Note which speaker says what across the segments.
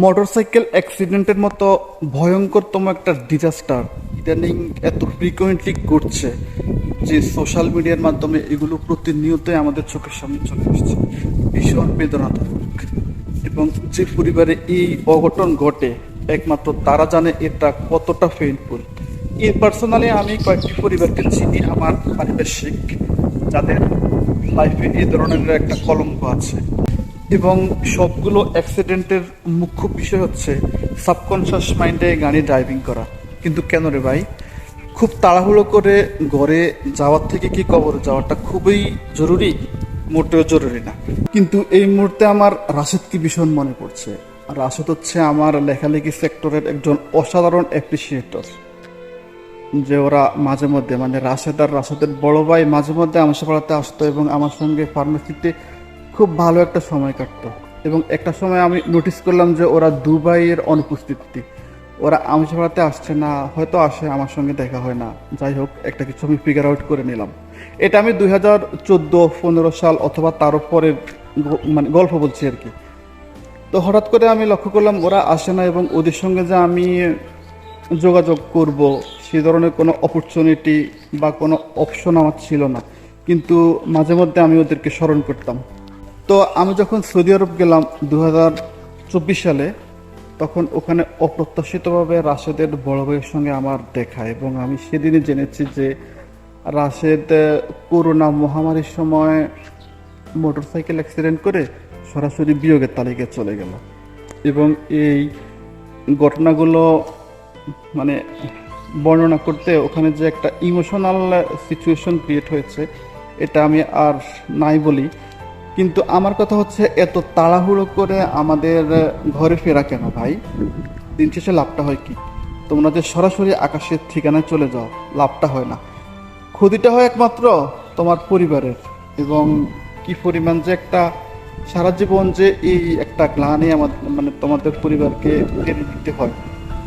Speaker 1: Motorcycle অ্যাক্সিডেন্টের মতো ভয়ঙ্করতম একটা ডিজাস্টার ইদানিং এত ফ্রিকোয়েন্টলি ঘটছে যে সোশ্যাল মিডিয়ার মাধ্যমে এগুলো প্রতিনিয়তই আমাদের চোখের সামনে চলে আসছে। ভীষণ বেদনাদায়ক। এবং যে পরিবারে এই অঘটন ঘটে একমাত্র তারা জানে এটা কতটা পেইনফুল। পার্সোনালি আমি কয়েকটি পরিবারকে চিনি আমার পারিপার্শ্বিক, যাদের লাইফে এই ধরনের একটা কলঙ্ক আছে। এবং সবগুলো অ্যাক্সিডেন্টের মুখ্য বিষয় হচ্ছে সাবকনশাস মাইন্ডে গাড়ি ড্রাইভিং করা। কিন্তু কেন রে ভাই, খুব তাড়াহুড়ো করে ঘরে যাওয়ার থেকে কি কবরে যাওয়াটা খুবই জরুরি? মোটেও জরুরি না। কিন্তু এই মুহূর্তে আমার রাশেদকে ভীষণ মনে পড়ছে। রাশেদ হচ্ছে আমার লেখালেখি সেক্টরের একজন অসাধারণ অ্যাপ্রিসিয়েটর। যে ওরা মাঝে মধ্যে মানে রাশেদ আর রাশেদের বড় ভাই মাঝে মধ্যে আমার পড়াতে আসতো এবং আমার সঙ্গে ফার্মেসিতে খুব ভালো একটা সময় কাটতো। এবং একটা সময় আমি নোটিস করলাম যে ওরা দুবাইয়ের অনুপস্থিতি, ওরা আমিষ পড়াতে আসছে না, হয়তো আসে আমার সঙ্গে দেখা হয় না, যাই হোক একটা কিছু আমি ফিগার আউট করে নিলাম। এটা আমি 2014-15 সাল অথবা তারও পরের মানে গল্প বলছি আর কি। তো হঠাৎ করে আমি লক্ষ্য করলাম ওরা আসে না এবং ওদের সঙ্গে যে আমি যোগাযোগ করব সে ধরনের কোনো অপরচুনিটি বা কোনো অপশন আমার ছিল না। কিন্তু মাঝে মধ্যে আমি ওদেরকে স্মরণ করতাম। তো আমি যখন সৌদি আরব গেলাম 2024 সালে, তখন ওখানে অপ্রত্যাশিতভাবে রাশেদের বড় ভাইয়ের সঙ্গে আমার দেখা, এবং আমি সেদিনই জেনেছি যে রাশেদ করোনা মহামারীর সময় মোটরসাইকেল অ্যাক্সিডেন্ট করে সরাসরি বিয়োগের তালিকায় চলে গেল। এবং এই ঘটনাগুলো মানে বর্ণনা করতে ওখানে যে একটা ইমোশনাল সিচুয়েশন ক্রিয়েট হয়েছে এটা আমি আর নাই বলি। কিন্তু আমার কথা হচ্ছে, এত তাড়াহুড়ো করে আমাদের ঘরে ফেরা কেন ভাই? দিন শেষে লাভটা হয় কি? তোমরা যে সরাসরি আকাশের ঠিকানায় চলে যাও, লাভটা হয় না। ক্ষতিটা হয় একমাত্র তোমার পরিবারের। এবং কি পরিমাণ যে একটা সারা জীবন যে এই একটা গ্লানি আমাদের মানে তোমাদের পরিবারকে টেনে দিতে হয়,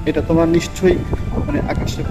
Speaker 1: এটা তোমরা নিশ্চয়ই মানে আকাশে